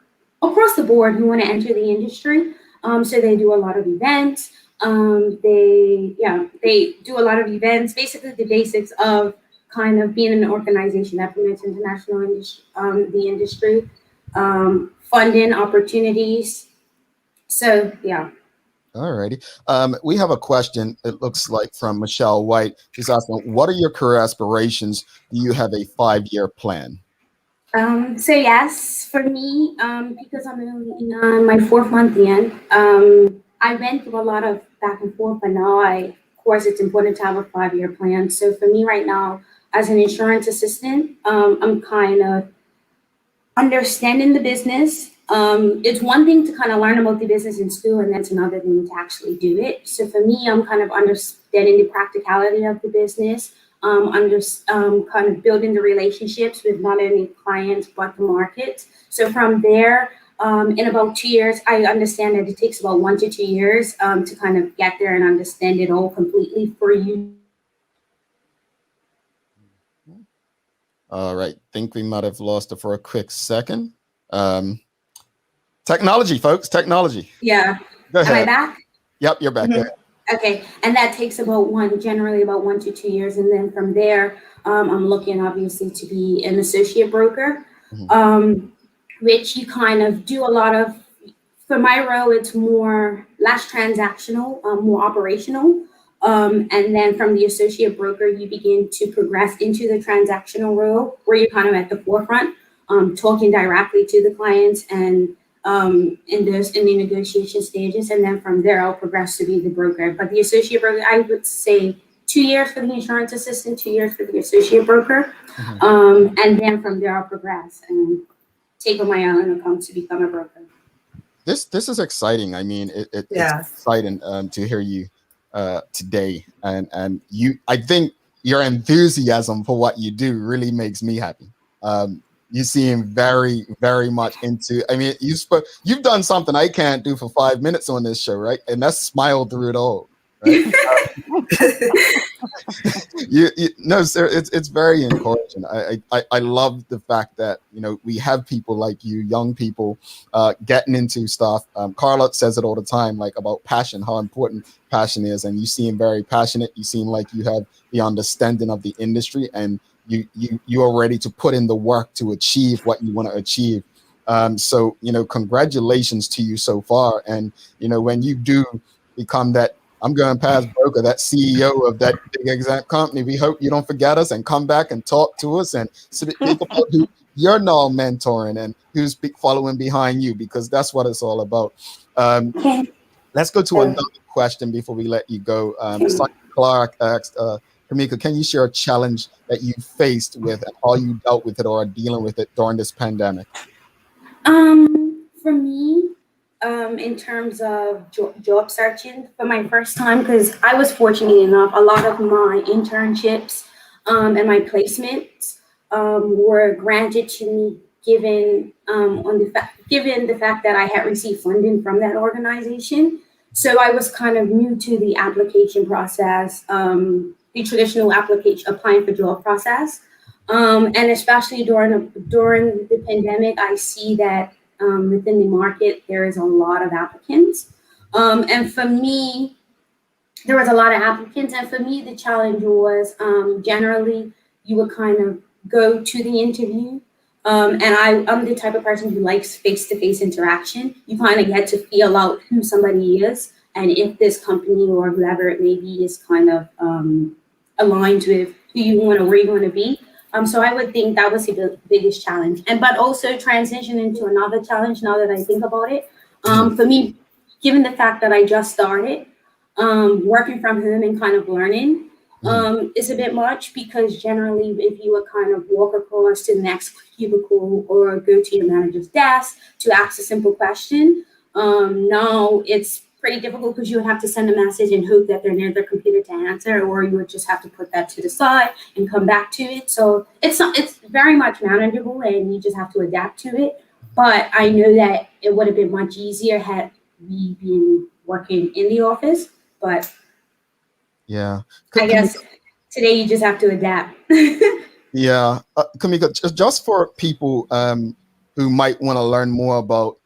across the board who want to enter the industry. So they do a lot of events. They do a lot of events, basically the basics of kind of being an organization that promotes international the industry, funding opportunities. So, yeah. All righty. We have a question, it looks like, from Michelle White. She's asking, what are your career aspirations? Do you have a 5-year plan? So yes, for me, because I'm only in my 4th month in, I went through a lot of back and forth, but now of course, it's important to have a 5-year plan. So for me right now, as an insurance assistant, I'm kind of understanding the business. It's one thing to kind of learn about the business in school, and that's another thing to actually do it. So for me, I'm kind of understanding the practicality of the business, kind of building the relationships with not only clients, but the market. So from there, in about 2 years, I understand that it takes about 1 to 2 years to kind of get there and understand it all completely for you. All right. Think we might have lost her for a quick second. Technology, folks. Technology. Yeah. Go ahead. Am I back? Yep, you're back. Mm-hmm. Okay. And that takes generally about 1 to 2 years. And then from there, I'm looking obviously to be an associate broker, which you kind of do a lot of. For my role, it's less transactional, more operational. And then from the associate broker, you begin to progress into the transactional role, where you're kind of at the forefront, talking directly to the clients and in the negotiation stages. And then from there, I'll progress to be the broker. But the associate broker, I would say 2 years for the insurance assistant, 2 years for the associate broker. And then from there, I'll progress and take on my own account to become a broker. This is exciting. I mean, it's exciting to hear you today, and I think your enthusiasm for what you do really makes me happy. You seem very, very much into. I mean, you've done something I can't do for 5 minutes on this show, right? And that's smile through it all. Right? No, sir, it's very encouraging. I love the fact that we have people like you, young people, getting into stuff. Carla says it all the time, like about passion, how important passion is, and you seem very passionate. You seem like you have the understanding of the industry, and you are ready to put in the work to achieve what you want to achieve. So congratulations to you so far, and when you do become that. I'm going past broker, that CEO of that big exact company. We hope you don't forget us and come back and talk to us and speak about who you're now mentoring and who's following behind you, because that's what it's all about. Let's go to another question before we let you go. Simon Clark asked, Kimika, can you share a challenge that you faced with and how you dealt with it or are dealing with it during this pandemic? For me, in terms of job searching for my first time, because I was fortunate enough, a lot of my internships And my placements were granted to me given given the fact that I had received funding from that organization. So I was kind of new to the application process, the traditional application applying for job process. And especially during the pandemic, I see that within the market, there is a lot of applicants. And for me, there was a lot of applicants. And for me, the challenge was generally you would kind of go to the interview. And I'm the type of person who likes face-to-face interaction. You kind of get to feel out who somebody is and if this company or whoever it may be is kind of aligned with who you want or where you want to be. So I would think that was the biggest challenge. But also transition into another challenge now that I think about it. For me, given the fact that I just started working from home and kind of learning, is a bit much because generally if you would kind of walk across to the next cubicle or go to your manager's desk to ask a simple question, now it's pretty difficult because you would have to send a message and hope that they're near their computer to answer, or you would just have to put that to the side and come back to it. So it's very much manageable and you just have to adapt to it. But I know that it would have been much easier had we been working in the office. But yeah, I guess today you just have to adapt. Yeah, Kimika, just for people who might want to learn more about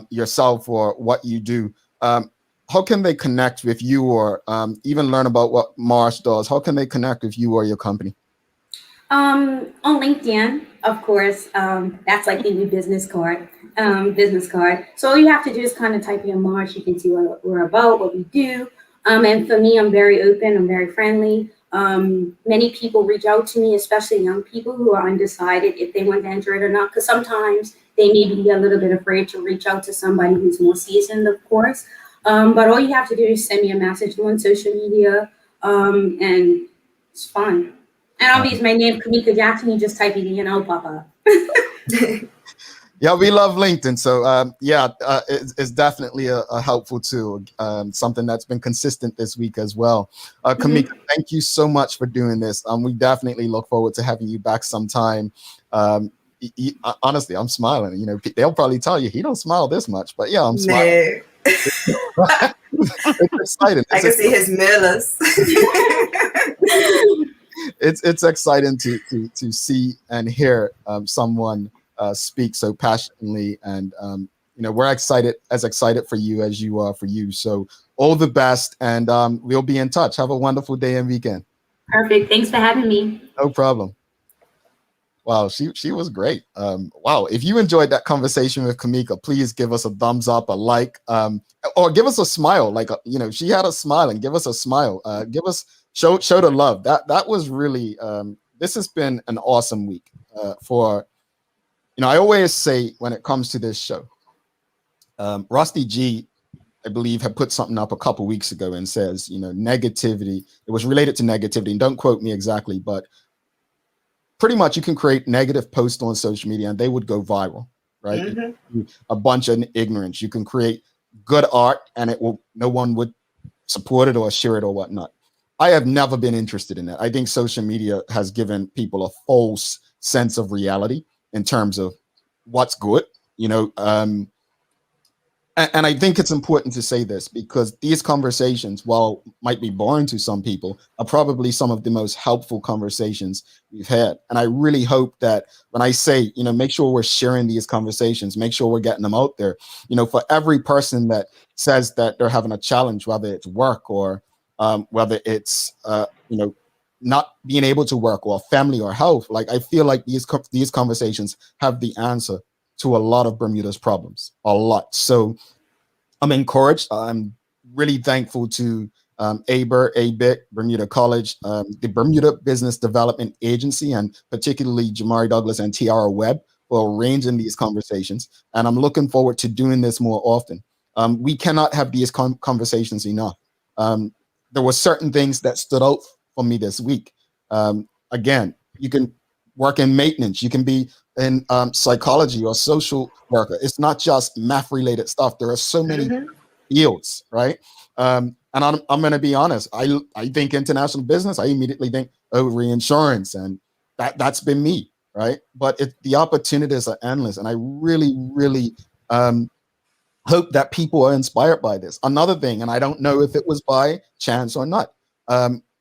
yourself or what you do, how can they connect with you or even learn about what Marsh does? How can they connect with you or your company? On LinkedIn, of course, that's like the new business card. So all you have to do is kind of type in Marsh. You can see what we're about, what we do. And for me, I'm very open. I'm very friendly. Many people reach out to me, especially young people who are undecided if they want to enter it or not, because sometimes they may be a little bit afraid to reach out to somebody who's more seasoned, of course. But all you have to do is send me a message on social media, and it's fun. And obviously, my name, Kimika Jackson, you just type it in and I'll pop up. Yeah, we love LinkedIn. So it's definitely a helpful tool, something that's been consistent this week as well. Kimika, thank you so much for doing this. We definitely look forward to having you back sometime. Honestly, I'm smiling. You know, they'll probably tell you he don't smile this much, but yeah, I'm smiling. It's exciting. I can see his mirrors. It's exciting to see and hear someone speak so passionately, and we're excited for you as you are for you. So all the best, and we'll be in touch. Have a wonderful day and weekend. Perfect. Thanks for having me. No problem. Wow, she was great. Wow, if you enjoyed that conversation with Kimika, please give us a thumbs up, a like, or give us a smile. Like she had a smile, and give us a smile. Give us show the love. That was really. This has been an awesome week for. I always say when it comes to this show, Rusty G, I believe, had put something up a couple weeks ago and says, negativity. It was related to negativity, and don't quote me exactly, but pretty much you can create negative posts on social media and they would go viral, right? A bunch of ignorance. You can create good art and no one would support it or share it or whatnot. I have never been interested in that. I think social media has given people a false sense of reality in terms of what's good, and I think it's important to say this because these conversations, while might be boring to some people, are probably some of the most helpful conversations we've had. And I really hope that when I say, make sure we're sharing these conversations, make sure we're getting them out there, for every person that says that they're having a challenge, whether it's work or whether it's, not being able to work or family or health. Like, I feel like these conversations have the answer to a lot of Bermuda's problems, a lot. So I'm encouraged. I'm really thankful to ABIC, Bermuda College, the Bermuda Business Development Agency, and particularly Jamari Douglas and Tiara Webb for arranging these conversations. And I'm looking forward to doing this more often. We cannot have these conversations enough. There were certain things that stood out for me this week. Again, you can work in maintenance. You can be in psychology or social worker. It's not just math related stuff. There are so many fields, right? And I'm going to be honest. I think international business. I immediately think reinsurance, and that's been me, right? But the opportunities are endless, and I really, really hope that people are inspired by this. Another thing, and I don't know if it was by chance or not,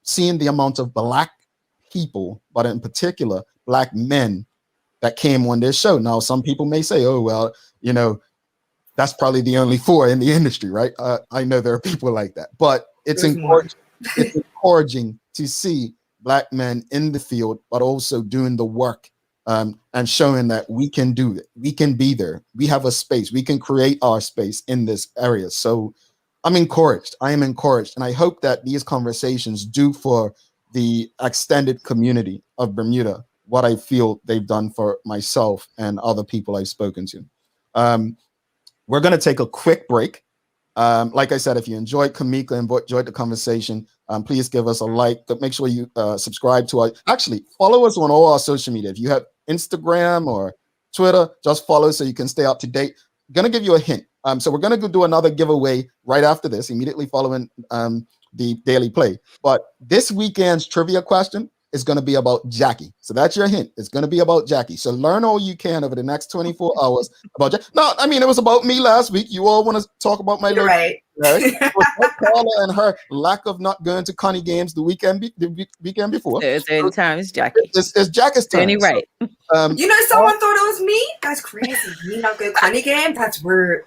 seeing the amount of Black people, but in particular Black men, that came on this show. Now, some people may say, "Oh, well, that's probably the only 4 in the industry," right? I know there are people like that, but it's encouraging to see Black men in the field, but also doing the work and showing that we can do it. We can be there. We have a space. We can create our space in this area. So I'm encouraged. I am encouraged. And I hope that these conversations do for the extended community of Bermuda what I feel they've done for myself and other people I've spoken to. We're going to take a quick break. Like I said, if you enjoyed Kimika and enjoyed the conversation, please give us a like. But make sure you subscribe to follow us on all our social media. If you have Instagram or Twitter, just follow so you can stay up to date. I'm going to give you a hint. So we're going to do another giveaway right after this, immediately following the Daily Play. But this weekend's trivia question is going to be about Jackie. So that's your hint. It's going to be about Jackie. So learn all you can over the next 24 hours about Jackie. No, I mean, it was about me last week. You all want to talk about my right. Carla and her lack of not going to Connie games the weekend before. It's Jackie. It's Jackie's turn. You're right. So, someone thought it was me? That's crazy. Me not go Connie game? That's weird.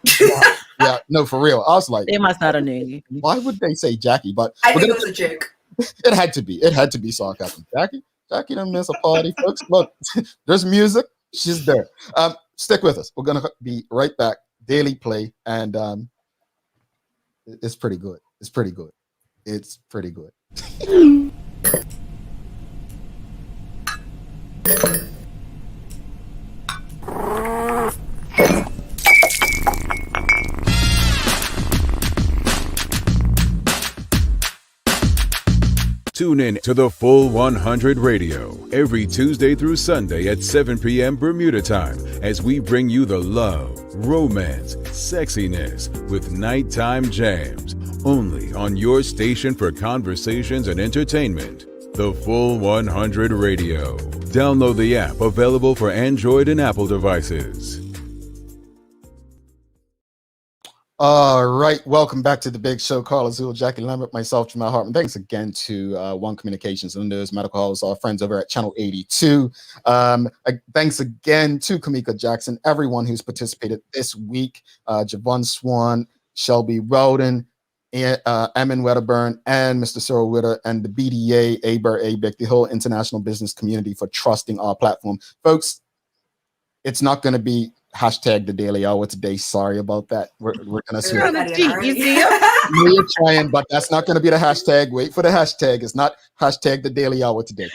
yeah, no, for real. I was like, they must not have known you. Why would they say Jackie? But I think it was a joke. It had to be. It had to be sarcasm. Jackie don't miss a party, folks. Look, there's music. She's there. Stick with us. We're gonna be right back. Daily Play, and it's pretty good. It's pretty good. It's pretty good. Tune in to the Full 100 Radio every Tuesday through Sunday at 7 p.m. Bermuda time as we bring you the love, romance, sexiness with nighttime jams. Only on your station for conversations and entertainment. The Full 100 Radio. Download the app available for Android and Apple devices. All right, welcome back to the big show. Carl Azul, Jackie Lambert, myself, Jamal Hartman. Thanks again to One Communications and News Medical House, our friends over at Channel 82. Thanks again to Kimika Jackson, everyone who's participated this week. Javon Swan, Shelby Weldon, Emin Wedderburn, and Mr. Cyril Witter, and the BDA, ABIC, the whole international business community for trusting our platform. Folks, it's not going to be hashtag the Daily Hour today. Sorry about that. We're gonna see. We're trying, but that's not gonna be the hashtag. Wait for the hashtag. It's not hashtag the Daily Hour today.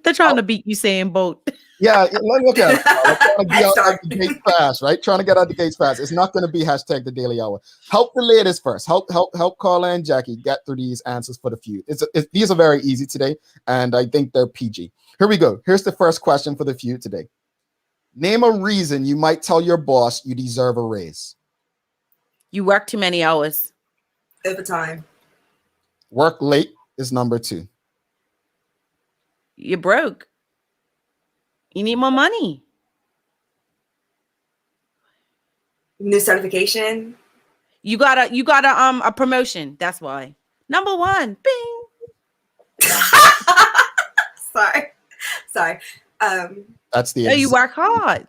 They're trying to beat you saying both. Yeah, look at it. Trying to get out the gates fast, right? Trying to get out the gates fast. It's not gonna be hashtag the Daily Hour. Help the ladies first. Help Carla and Jackie get through these answers for the feud. These are very easy today, and I think they're PG. Here we go. Here's the first question for the feud today. Name a reason you might tell your boss you deserve a raise. You work too many hours. Overtime. Work late is number 2. You're broke. You need more money. New certification. You got a promotion. That's why. Number 1. Bing. Sorry. That's the. You work hard.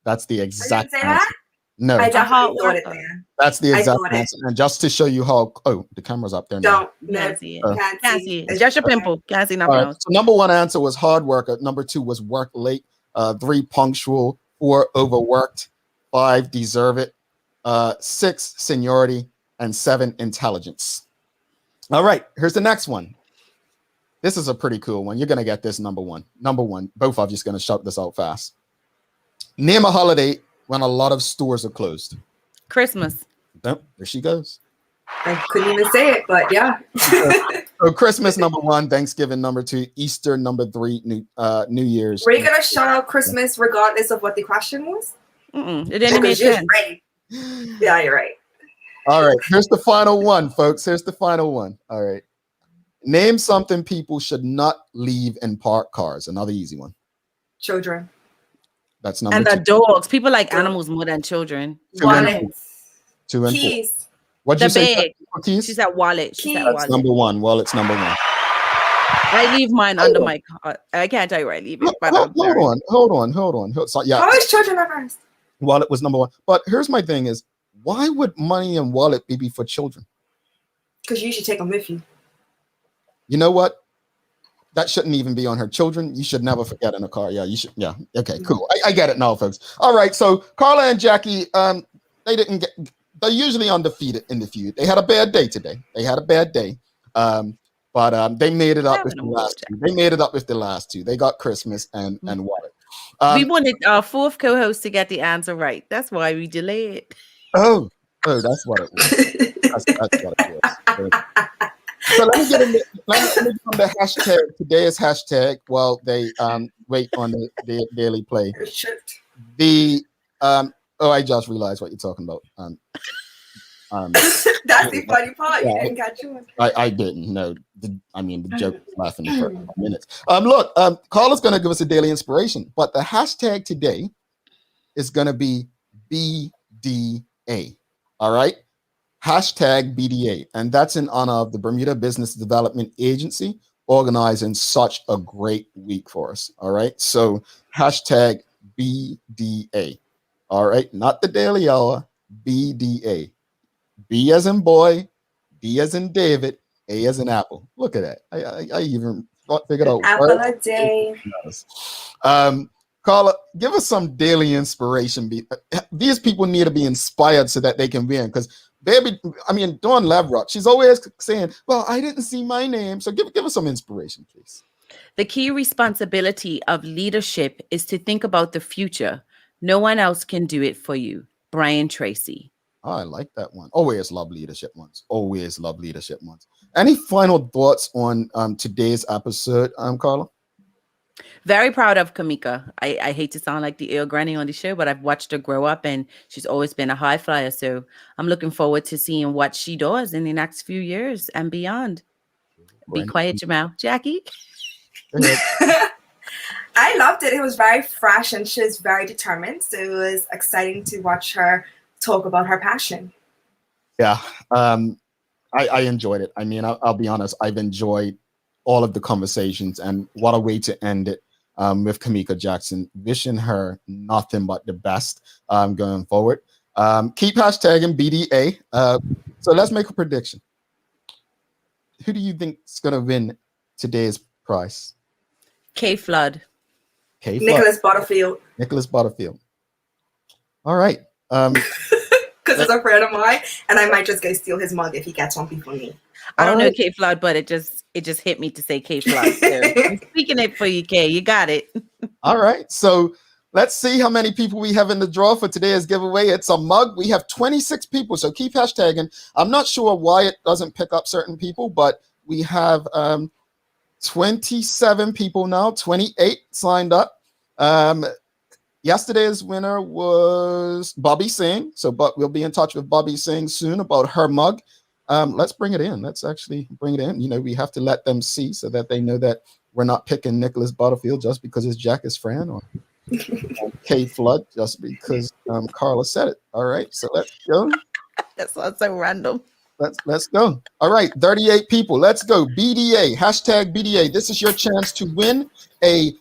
That's the exact answer. That? No, I definitely thought it there. That's the exact answer. And just to show you how, the camera's up there now. Can't see it. Can't see it. It's just your pimple. Can't see nothing else. So number 1 answer was hard work. Number 2 was work late. 3 punctual. 4 overworked. 5 deserve it. 6 seniority, and 7 intelligence. All right, here's the next one. This is a pretty cool one. You're gonna get this. Number one. Both of you is gonna shout this out fast. Name a holiday when a lot of stores are closed. Christmas. Oh, there she goes. I couldn't even say it, but yeah. So Christmas number 1, Thanksgiving number 2, Easter number 3, New Year's. Were you gonna shout out Christmas regardless of what the question was? It didn't make sense. Right. Yeah, you're right. All right, here's the final one, folks. Here's the final one. All right. Name something people should not leave in parked cars. Another easy one. Children. That's number And two. the dogs. People like animals more than children. Wallets. 2 and 4. Keys. What'd you The say? bag. Keys? She said wallet. She said Keys. That's wallet. number 1. Wallet's number 1. I leave mine under my car. I can't tell you where I leave it. But I'm sorry. Hold on. So, yeah, Always children are first. wallet was number 1. But here's my thing is, why would money and wallet be for children? Because you should take them with you. You know what? That shouldn't even be on her. Children, you should never forget in a car. Yeah, you should. Yeah. Okay, cool. I get it now, folks. All right. So Carla and Jackie, they're usually undefeated in the feud. They had a bad day today. But they made it up with the last two. They got Christmas and Wallet. We wanted our fourth co-host to get the answer right. That's why we delayed. Oh, that's what it was. That's what it was. So let me get in the hashtag. Today's hashtag while they wait on the daily play. I just realized what you're talking about. That's the funny part. You didn't catch on. I didn't know. The joke was laughing for a couple minutes. Look, Carla's going to give us a daily inspiration, but the hashtag today is going to be BDA. All right. Hashtag BDA. And that's in honor of the Bermuda Business Development Agency organizing such a great week for us. All right. So hashtag BDA. All right. Not the daily hour. BDA. B as in boy, D as in David, A as in apple. Look at that. I even figured out. Apple a day. Carla, give us some daily inspiration. These people need to be inspired so that they can win. Because Dawn Lavrock, she's always saying, well, I didn't see my name. So give us some inspiration, please. The key responsibility of leadership is to think about the future. No one else can do it for you. Brian Tracy. Oh, I like that one. Always love leadership ones. Any final thoughts on today's episode, Carla? Very proud of Kimika. I hate to sound like the ill granny on the show, but I've watched her grow up and she's always been a high flyer. So I'm looking forward to seeing what she does in the next few years and beyond. Be quiet, Jamal. Jackie? I loved it. It was very fresh and she's very determined. So it was exciting to watch her talk about her passion. Yeah, I enjoyed it. I mean, I'll be honest, I've enjoyed all of the conversations, and what a way to end it with Kimika Jackson. Wishing her nothing but the best going forward. Keep hashtagging BDA. So let's make a prediction. Who do you think is going to win today's prize? K Flood. Nicholas Butterfield. All right. Because it's a friend of mine, and I might just go steal his mug if he gets one before me. I don't know K Flood, but it just hit me to say K Flood. So I'm speaking it for you, K. You got it. All right. So let's see how many people we have in the draw for today's giveaway. It's a mug. We have 26 people. So keep hashtagging. I'm not sure why it doesn't pick up certain people, but we have 27 people now, 28 signed up. Yesterday's winner was Bobby Singh. But we'll be in touch with Bobby Singh soon about her mug. Let's bring it in. Let's actually bring it in. You know, we have to let them see so that they know that we're not picking Nicholas Butterfield just because it's Jack's friend or K Flood just because Carla said it. All right, so let's go. That sounds so random. Let's go. All right, 38 people. Let's go. BDA, hashtag BDA. This is your chance to win a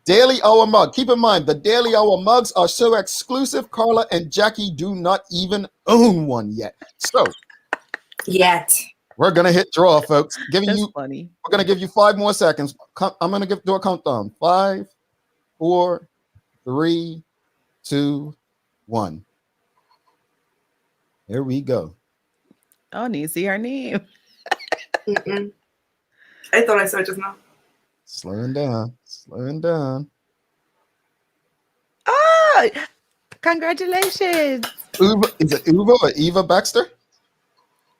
Daily Hour mug. Keep in mind, the Daily Hour mugs are so exclusive. Carla and Jackie do not even own one yet. So, we're gonna hit draw, folks. Funny. We're gonna give you 5 more seconds. I'm gonna do a countdown. 5, 4, 3, 2, 1. Here we go. Oh, need to see her name. I thought I saw it just now. Slowing down. Oh, congratulations. Is it Uva or Eva Baxter?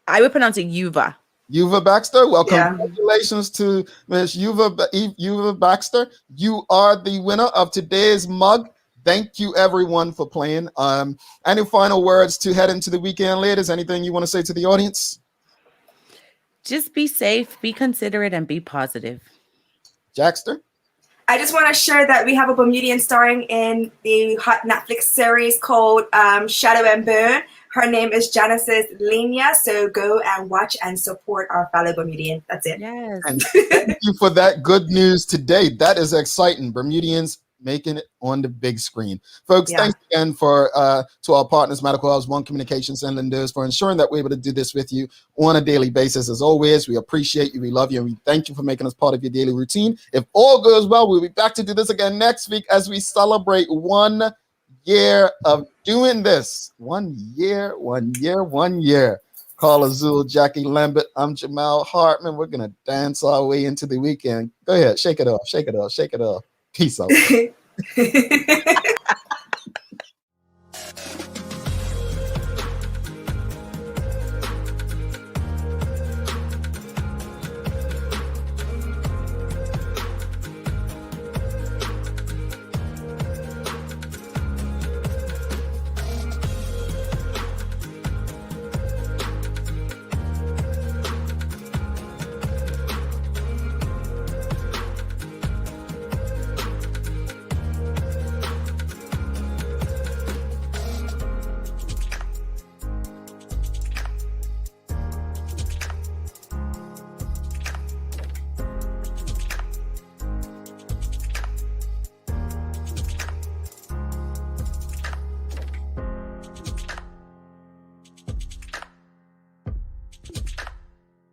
I would pronounce it Yuva. Yuva Baxter. Well, congratulations to Miss Yuva Baxter. You are the winner of today's mug. Thank you, everyone, for playing. Any final words to head into the weekend, ladies? Anything you want to say to the audience? Just be safe, be considerate, and be positive. Jackster? I just want to share that we have a Bermudian starring in the hot Netflix series called Shadow and Bone. Her name is Genesis Linia. So go and watch and support our fellow Bermudian. That's it. Yes. And thank you for that good news today. That is exciting. Bermudians making it on the big screen. Folks, thanks again for to our partners, Medical House, One Communications, and Lenders, for ensuring that we're able to do this with you on a daily basis. As always, we appreciate you, we love you, and we thank you for making us part of your daily routine. If all goes well, we'll be back to do this again next week as we celebrate 1 year of doing this. 1 year, 1 year, 1 year. Carl Azul, Jackie Lambert, I'm Jamal Hartman. We're going to dance our way into the weekend. Go ahead, shake it off, shake it off, shake it off. Peace out.